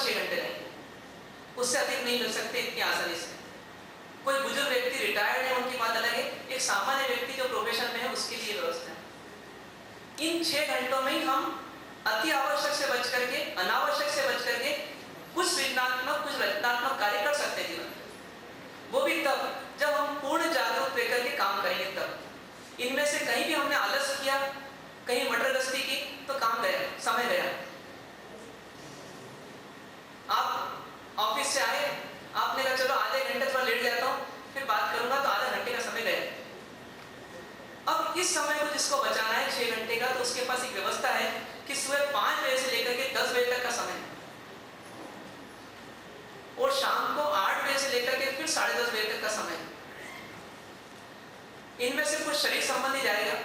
6 घंटे रहेंगे, उससे अधिक नहीं मिल सकते इतनी आसानी से। कोई बुजुर्ग व्यक्ति रिटायर्ड है, उनकी बात अलग है, एक सामान्य व्यक्ति जो प्रोफेशन में है उसके लिए व्यवस्था है। इन 6 घंटों में ही हम अति आवश्यक से बच करके, अनावश्यक से बच करके कुछ सृजनात्मक, कुछ रचनात्मक कार्य कर सकते हैं जीवन में। वो भी तब जब हम पूर्ण जागरूक रहकर के काम करेंगे। तब इनमें से कहीं भी हमने आलस किया, कहीं मटरगस्ती की, तो काम गया, समय गया। आप ऑफिस से आए, आपने कहा चलो आधे घंटे थोड़ा लेट जाता हूं, फिर बात करूंगा, तो आधा घंटे का समय गया। अब इस समय को जिसको बचाना है 6 घंटे का, तो उसके पास एक व्यवस्था है कि सुबह 5 बजे से लेकर के 10 बजे तक का समय है, और शाम को 8 बजे से लेकर के फिर 10:30 बजे तक का समय है। इनमें से कुछ शरीर संबंधी जाएगा,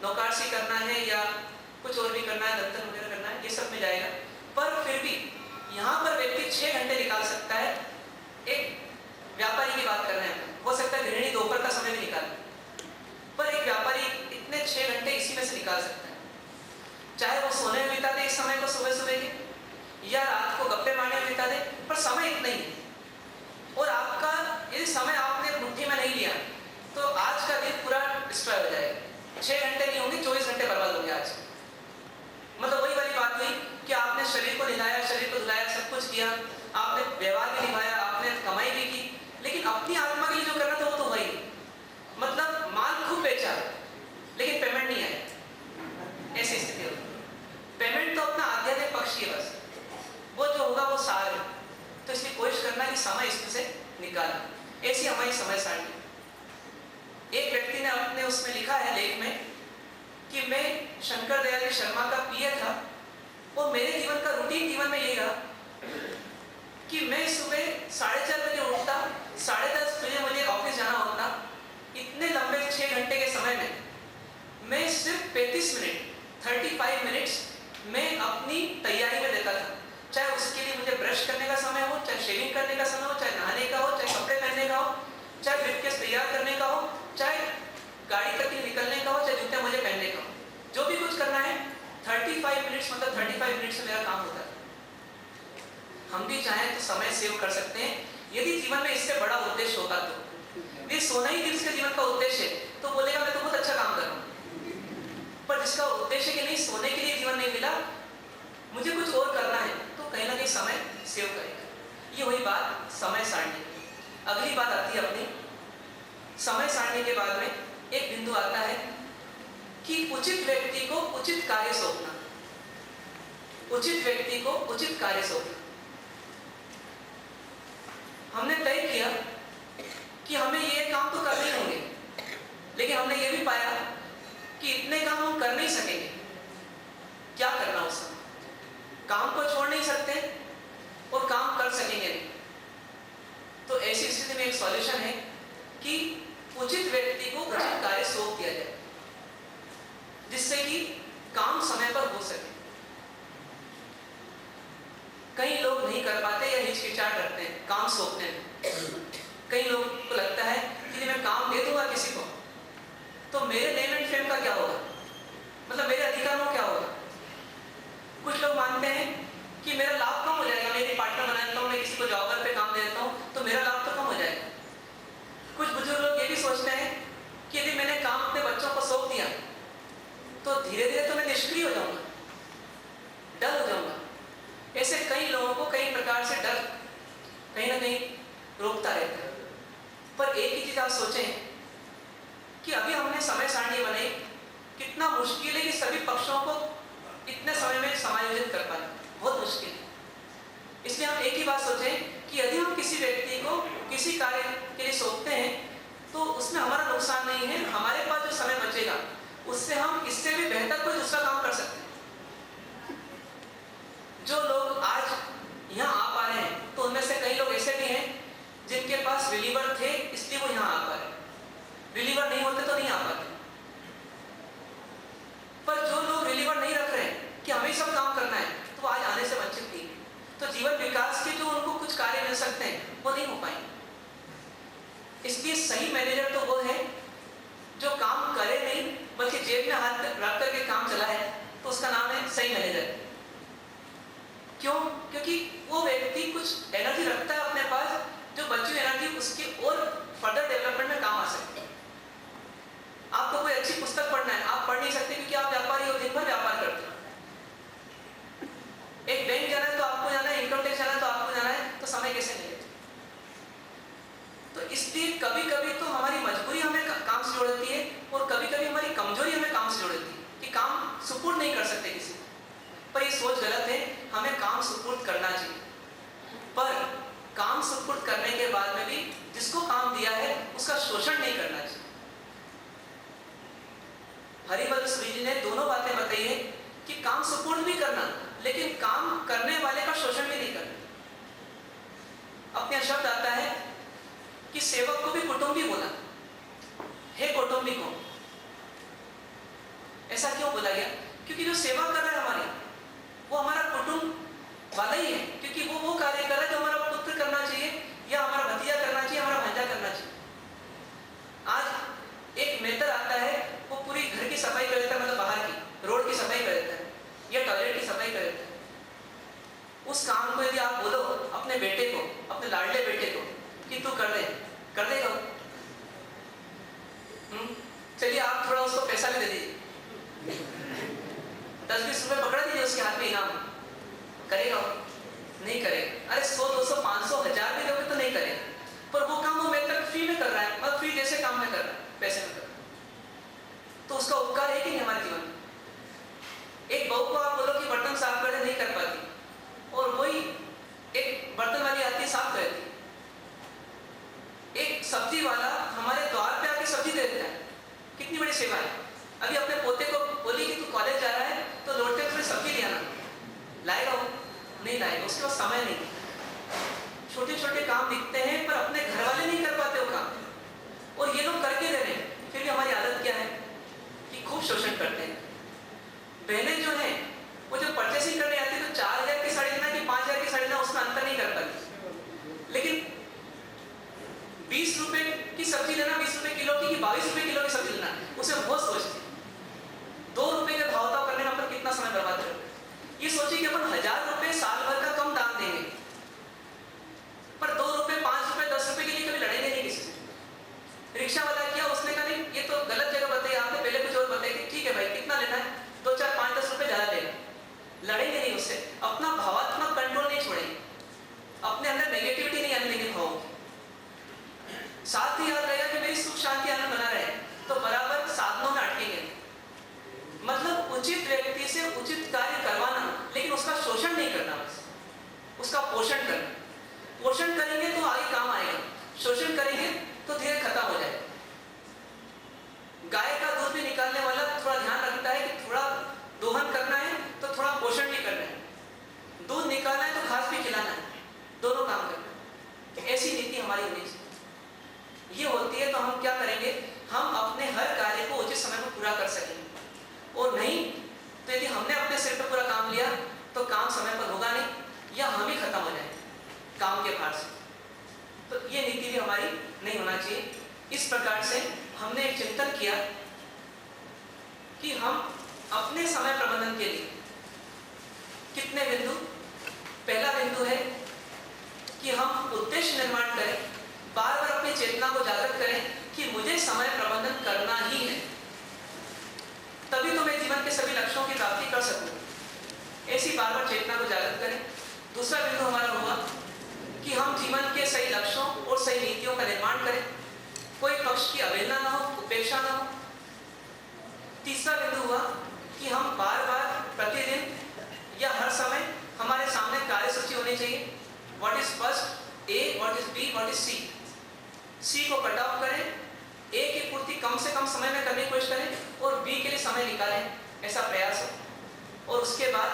नौकारसी करना है या कुछ और भी करना है, दफ्तर वगैरह करना है, ये सब में जाएगा। पर फिर भी यहाँ पर व्यक्ति 6 घंटे निकाल सकता है। एक व्यापारी की बात कर रहे हैं, हो सकता है गृहिणी दोपहर का समय भी निकाले, पर एक व्यापारी इतने 6 घंटे इसी में से निकाल सकता है। चाहे वो सोने में बिता दे इस समय को, सुबह सुबह के, या रात को गप्पे मारने में बिता दे, पर समय इतना ही है। और आपका यदि समय आपने मुट्ठी में नहीं लिया तो आज का दिन पूरा डिस्ट्रॉय हो जाएगा। 6 घंटे नहीं होंगे, 24 घंटे बर्बाद होंगे आज। मतलब वही वाली बात हुई कि आपने शरीर को निभाया, शरीर को धुलाया, सब कुछ किया, आपने व्यवहार भी निभाया, आपने कमाई भी की, लेकिन अपनी आत्मा के लिए जो करना था वो तो वही, मतलब माल खूब बेचा लेकिन पेमेंट नहीं आया, ऐसी स्थिति होगी। पेमेंट तो अपना आध्यात्मिक पक्ष ही है, बस वो जो होगा वो सार है। तो इसलिए कोशिश करना कि समय इसमें से निकालना, ऐसी हमारी समय सारणी। एक व्यक्ति ने अपने उसमें लिखा है लेख में कि मैं शंकर दयाल शर्मा का पीए था, और मेरे जीवन का रूटीन जीवन में यही रहा कि मैं सुबह 4:30 बजे उठता, 10:30 बजे मुझे ऑफिस जाना होता। इतने लंबे 6 घंटे के समय में मैं सिर्फ 35 मिनट 35 मिनट्स मैं अपनी तैयारी में देता था। चाहे उसके लिए मुझे ब्रश करने का समय हो, चाहे शेविंग करने का समय हो, चाहे नहाने का हो, चाहे कपड़े पहनने का हो, चाहे ब्रीफकेस तैयार करने का हो, चाहे गाड़ी तक निकलने का हो, चाहे जूते मुझे पहनने का हो, जो भी कुछ करना है 35 मिनट्स, मतलब 35 मिनट्स में मेरा काम होता है। हम भी चाहें तो समय सेव कर सकते हैं यदि जीवन में इससे बड़ा उद्देश्य होगा तो। ये सोना ही जिसके जीवन का उद्देश्य है तो बोलेगा मैं तो बहुत अच्छा काम कर रहा हूँ, पर जिसका उद्देश्य कि नहीं सोने के लिए जीवन नहीं मिला, मुझे कुछ और करना है, तो कहीं ना कहीं समय सेव करेगा। ये वही बात समय सारणी। अगली बात आती है अपनी समय सारणी के बाद में एक बिंदु आता है कि उचित व्यक्ति को उचित कार्य सौंपना। उचित व्यक्ति को उचित कार्य सौंपना। हमने तय किया कि हमें ये काम तो करने ही होंगे, लेकिन हमने ये भी पाया कि इतने काम हम कर नहीं सकेंगे। क्या करना उस समय? काम को छोड़ नहीं सकते और काम कर सकेंगे नहीं। तो ऐसी स्थिति में एक सॉल्यूशन है कि उचित व्यक्ति को उचित कार्य सौंप दिया जाए, जिससे कि काम समय पर हो सके। कई लोग नहीं कर पाते या हिचकिचाहट करते हैं काम सौंपने में। कई लोगों को लगता है कि मैं काम दे दूंगा किसी को तो मेरे नेम एंड फेम का क्या होगा, मतलब मेरे अधिकारों क्या होगा। कुछ लोग मानते हैं कि मेरा लाभ कम हो जाएगा, मेरी पार्टनर बना देता हूँ, मैं किसी को जॉबर पे काम दे देता हूँ तो मेरा लाभ तो कम हो जाएगा। कुछ बुजुर्ग लोग ये भी सोचते हैं कि यदि मैंने काम अपने बच्चों को सौंप दिया तो धीरे धीरे तो मैं निष्क्रिय हो जाऊंगा, डल हो जाऊंगा। ऐसे कई लोगों को कई प्रकार से डर कहीं ना कहीं रोकता रहता है। पर एक ही चीज आप सोचें कि अभी हमने समय सारणी बनाई, कितना मुश्किल है कि सभी पक्षों को इतने समय में समायोजित कर पाना, बहुत मुश्किल है। इसलिए हम एक ही बात सोचें कि यदि हम किसी व्यक्ति को किसी कार्य के लिए सौंपते हैं तो उसमें हमारा नुकसान नहीं है। हमारे पास जो समय बचेगा उससे हम इससे भी बेहतर कोई दूसरा काम कर सकते हैं। जो लोग आज यहाँ आ पा रहे हैं तो उनमें से कई लोग ऐसे भी हैं जिनके पास रिलीवर थे इसलिए वो यहाँ आ पा रहे हैं, रिलीवर नहीं होते तो नहीं आ पाते। पर जो लोग रिलीवर नहीं रख रहे हैं कि हमें सब काम करना है तो आज आने से वंचित नहीं है। तो जीवन विकास के जो उनको कुछ कार्य मिल सकते हैं वो नहीं हो पाएंगे। इसलिए सही मैनेजर तो वो है जो काम करे नहीं बल्कि जेब में हाथ रख करके काम चलाए, तो उसका नाम है सही मैनेजर। क्यों? क्योंकि वो व्यक्ति कुछ एनर्जी रखता है अपने पास, जो बची एनर्जी उसकी और फर्दर डेवलपमेंट में काम आ सकती है। आपको कोई अच्छी पुस्तक पढ़ना है, आप पढ़ नहीं सकते क्योंकि आप व्यापारी हो, दिन भर व्यापार करते हो। एक बैंक जाना है तो आपको जाना है, इनकम टैक्स जाना है तो आपको जाना है, तो समय कैसे मिलेगा? तो इसलिए कभी कभी तो हमारी मजबूरी हमें काम से जोड़ती है और कभी कभी हमारी कमजोरी हमें काम से जोड़ती है कि काम सुपुर्द नहीं कर सकते किसी को। पर ये सोच गलत है, हमें काम सुपुर्द करना चाहिए। पर काम सुपुर्द करने के बाद में भी जिसको काम दिया है उसका शोषण नहीं करना चाहिए। हरिवंश सूरी जी ने दोनों बातें बताई है कि काम सुपुर्द भी करना, लेकिन काम करने वाले का शोषण भी नहीं करना। अपने शब्द आता है कि सेवक को भी कुटुंबी बोला, हे कौटुंबिकों। ऐसा क्यों बोला गया? क्योंकि जो सेवा कर रहा है हमारी, वो हमारा कुटुंब वाला ही है, क्योंकि वो कार्य कर रहा है जो हमारा पुत्र करना चाहिए या हमारा भतीजा करना चाहिए, हमारा भांजा करना चाहिए। आज एक मेटर आता है, वो पूरी घर की सफाई कर देता है, मतलब बाहर की रोड की सफाई कर देता है या टॉयलेट की सफाई कर देता है। उस काम को यदि आप बोलो अपने बेटे को, अपने लाडले बेटे को कि तू कर देगा? चलिए आप थोड़ा उसको पैसा भी दे दीजिए, 10-20 रुपए पकड़ा दीजिए उसके हाथ में इनाम, करेगा? नहीं करेगा। अरे 100, 200, 500, 1000 भी दोगे तो नहीं करेगा। पर वो काम वो मेरे तक फ्री में कर रहा है, मतलब फ्री जैसे काम में कर रहा है, पैसे में कर रहा है, तो उसका उपकार है कि नहीं हमारे जीवन में? एक बहू को आप बोलो कि बर्तन साफ कर दे, नहीं कर पाती, और वही एक बर्तन वाली आती है साफ कर देती। एक सब्जी वाला हमारे द्वार पे आके सब्जी दे देता है, कितनी बड़ी सेवा है। अभी अपने पोते को बोली कि तू कॉलेज जा रहा है तो लौटते थोड़ी सब्जी ले आना, लाएगा वो? नहीं लाएगा, उसके पास समय नहीं। छोटे छोटे काम दिखते हैं पर अपने घर वाले नहीं कर पाते वो काम, और ये लोग करके दे रहे हैं। फिर भी हमारी आदत क्या है कि खूब शोषण करते हैं। बहनें जो हैं वो जो परचेसिंग करने आती है तो 4000 की साड़ी लेना कि 5000 की साड़ी लेना, उसमें अंतर नहीं कर पाती। लेकिन 20 रुपए की सब्जी लेना, 20 रुपए किलो की, 22 रुपए किलो की सब्जी लेना, उसे बहुत सोचती। 2 रुपए के भाव करने में अपन कितना समय बर्बाद करें। ये सोचिए कि अपन 1000 रुपए साल भर का कम दाम देंगे, पर 2 रुपए, 5 रुपए, 10 रुपए के लिए कभी लड़ेंगे नहीं किसी से। रिक्शा वाला किया, उसने कहा नहीं ये तो गलत जगह बताई आपने, पहले कुछ और बताई कि ठीक है भाई कितना लेना है, 2, 4, 5, 10 रुपए ज्यादा लेगा। लड़ेंगे नहीं उससे, अपना भावात्मक कंट्रोल नहीं छोड़ेंगे, अपने अंदर नेगेटिविटी नहीं आने देंगे भावों की। साथ ही याद रहेगा कि मेरी सुख शांति आनंद बना रहे, तो बराबर साधनों में अटकेंगे। मतलब उचित व्यक्ति से उचित कार्य करवाना, लेकिन उसका शोषण नहीं करना, बस उसका पोषण करना। पोषण करेंगे तो आगे काम आएगा, शोषण करेंगे तो धीरे खत्म हो जाएगा। गाय का दूध भी निकालने वाला थोड़ा ध्यान रखता है कि थोड़ा दोहन करना है तो थोड़ा पोषण भी करना है, दूध निकालना है तो घास भी खिलाना है, दोनों काम करना है। ऐसी नीति हमारी होनी चाहिए। ये होती है तो हम क्या करेंगे, हम अपने हर कार्य को उचित समय पर पूरा कर सकेंगे। और नहीं तो यदि हमने अपने सिर पर पूरा काम लिया तो काम समय पर होगा नहीं, या हम ही खत्म हो जाएंगे काम के भार से। तो ये नीति भी हमारी नहीं होना चाहिए। इस प्रकार से हमने एक चिंतन किया कि हम अपने समय प्रबंधन के लिए कितने बिंदु। पहला बिंदु है कि हम उद्देश्य निर्माण करें, बार बार अपनी चेतना को जागृत करें कि मुझे समय प्रबंधन करना ही है, तभी तो मैं जीवन के सभी लक्ष्यों की प्राप्ति कर सकूं। ऐसी बार बार चेतना को जागृत करें। दूसरा बिंदु हमारा हुआ कि हम जीवन के सही लक्ष्यों और सही नीतियों का निर्माण करें, कोई पक्ष की अवहेलना ना हो, उपेक्षा ना हो। तीसरा बिंदु हुआ कि हम बार बार प्रतिदिन या हर समय हमारे सामने कार्य सूची होनी चाहिए। What is first, A, what is B, what is C. C को कट ऑफ करें, ए की पूर्ति कम से कम समय में करने की कोशिश करें और बी के लिए समय निकालें, ऐसा प्रयास हो। और उसके बाद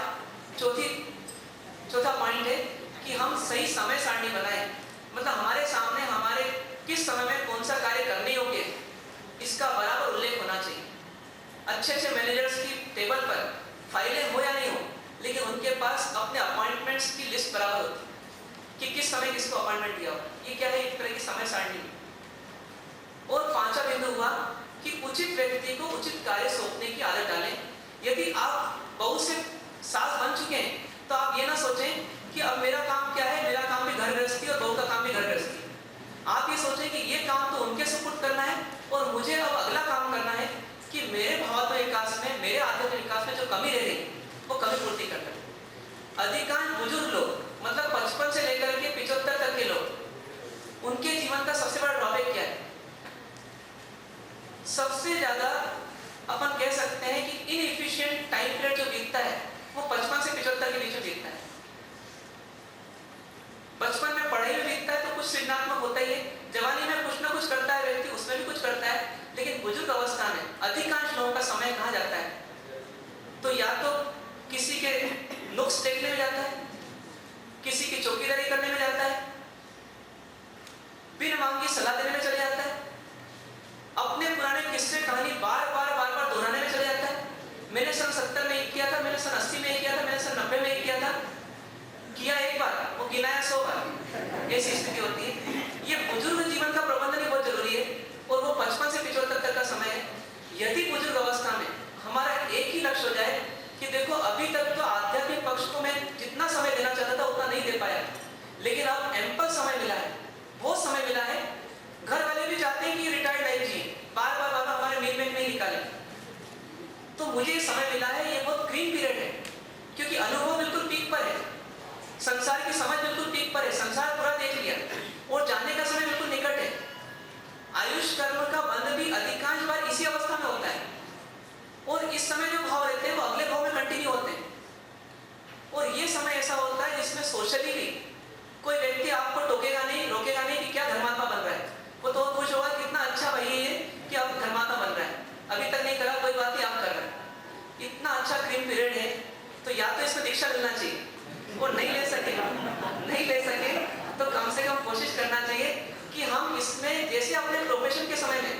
चौथा पॉइंट है कि हम सही समय सारणी बनाएं, मतलब हमारे सामने हमारे किस समय में कौन सा कार्य करने योग्य है, इसका बराबर उल्लेख होना चाहिए। अच्छे अच्छे मैनेजर्स की टेबल पर फाइलें हो या नहीं हो, लेकिन उनके पास अपने अपॉइंटमेंट्स की लिस्ट बराबर होती कि किस समय किसको अपॉइंटमेंट दिया हो। ये क्या है, एक तरह की समय सारणी। और पांचवा बिंदु हुआ कि उचित व्यक्ति को उचित कार्य सौंपने की आदत डालें। यदि आप बहुत से सास बन चुके हैं तो आप ये ना सोचें कि अब मेरा काम क्या है, मेरा काम भी घर गृहस्थी और बहू का काम भी घर गृहस्थी। आप ये सोचें कि ये काम तो उनके सुपुर्द करना है और मुझे अब अगला काम करना है कि मेरे भावात्मक विकास में, मेरे आध्यात्मिक विकास में जो कमी रह गई वो कमी पूर्ति करना। अधिकांश बुजुर्ग लोग, मतलब 55 से लेकर के 75 तक के लोग, उनके जीवन का सबसे बड़ा ड्रॉबैक क्या है? सबसे ज्यादा अपन कह सकते हैं कि इनएफिशिएंट टाइम पीरियड जो बीतता है वो 55 से 75 के बीच में बीतता है। बचपन में पढ़ाई में बीतता है तो कुछ सृजनात्मक होता ही है, जवानी में कुछ ना कुछ करता है व्यक्ति, उसमें भी कुछ करता है, लेकिन बुजुर्ग अवस्था में अधिकांश लोगों का समय कहाँ जाता है? तो या तो किसी के नुक्स देखने में जाता है, किसी की चौकीदारी करने में जाता है, बिन मांगी सलाह देने में चले जाता है, अपने पुराने किस्से कहानी बार बार दोहराने में चले जाता है। मैंने सन 70 में ये किया था, मैंने सन 80 में ये किया था, मैंने सन 90 में ये किया था, किया एक बार वो गिनाया 100 बार, ऐसी स्थिति होती है। ये बुजुर्ग जीवन का प्रबंधन ही बहुत जरूरी है और वो 55 से 75 तक का समय है। यदि बुजुर्ग अवस्था में हमारा एक ही लक्ष्य हो जाए कि देखो अभी तक तो आध्यात्मिक पक्ष को मैं जितना समय देना चाहता था उतना नहीं दे पाया, लेकिन अब एम्पल समय मिला है, बहुत समय मिला है। घर वाले भी चाहते हैं कि रिटायर्ड लाइफ जिए, बार बार हमारे मील में नहीं निकाले, तो मुझे ये समय मिला है, ये बहुत ग्रीन पीरियड है, क्योंकि अनुभव बिल्कुल पीक पर है, संसार की समझ बिल्कुल पीक पर है, संसार पूरा देख लिया और जानने का समय बिल्कुल निकट है। आयुष कर्म का बंध भी अधिकांश बार इसी अवस्था में होता है और इस समय जो भाव रहते हैं वो अगले भाव में कंटिन्यू होते हैं। और ये समय ऐसा होता है जिसमें सोशली भी कोई व्यक्ति आपको टोकेगा नहीं, रोकेगा नहीं कि क्या धर्मात्मा बन रहा है, वो तो खुश होगा कितना अच्छा भाई ये कि अब धर्मात्मा बन रहा है, अभी तक नहीं करा कोई बात नहीं आप कर रहे हैं, इतना अच्छा ग्रीन पीरियड है। तो या तो इसमें दीक्षा मिलना चाहिए, और नहीं ले सके तो कम से कम कोशिश करना चाहिए कि हम इसमें, जैसे अपने प्रोफेशन के समय में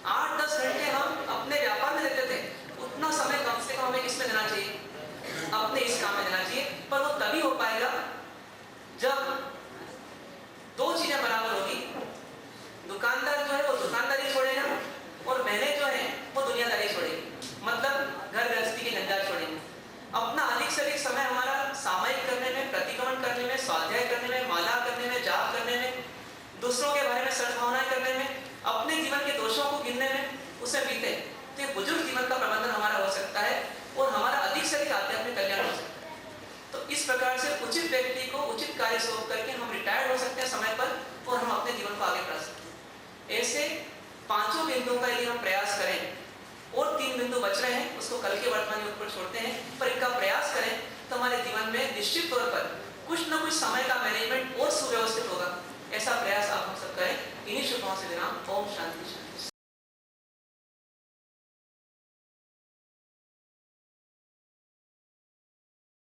8-10 घंटे हम अपने व्यापार में देते थे, उतना समय कम से कम हमें किसमें देना चाहिए, अपने इस काम में देना चाहिए। पर वो तभी हो पाएगा जब दो चीजें बराबर होगी, दुकानदार जो है वो दुकानदारी छोड़ेगा और बहनें जो है वो दुनियादारी छोड़ेगी, मतलब घर गृहस्थी की झंझट छोड़ेगी। अपना अधिक से अधिक समय हमारा सामायिक करने में, प्रतिक्रमण करने में, स्वाध्याय करने में, माला करने में, जाप करने में, दूसरों के बारे में सद्भावनाएं करने में, अपने जीवन के दोषों को गिनने में उसे बीते। तो ये बुजुर्ग जीवन का प्रबंधन हमारा हो सकता है और हमारा अधिक से अधिक आध्यात्मिक कल्याण हो सकता है। तो इस प्रकार से उचित व्यक्ति को उचित कार्य सौंप करके हम रिटायर्ड हो सकते हैं समय पर और हम अपने जीवन को आगे बढ़ा सकते हैं। ऐसे 5 बिंदुओं का यदि हम प्रयास करें और 3 बिंदु बच रहे हैं उसको कल के वर्तमान योग पर छोड़ते हैं, पर इनका प्रयास करें तो हमारे जीवन में निश्चित तौर पर कुछ न कुछ समय का मैनेजमेंट और सुव्यवस्थित होगा। ऐसा प्रयास आप हम सब करें। इन्हीं शुभकामनाओं से विराम। ओम शांति।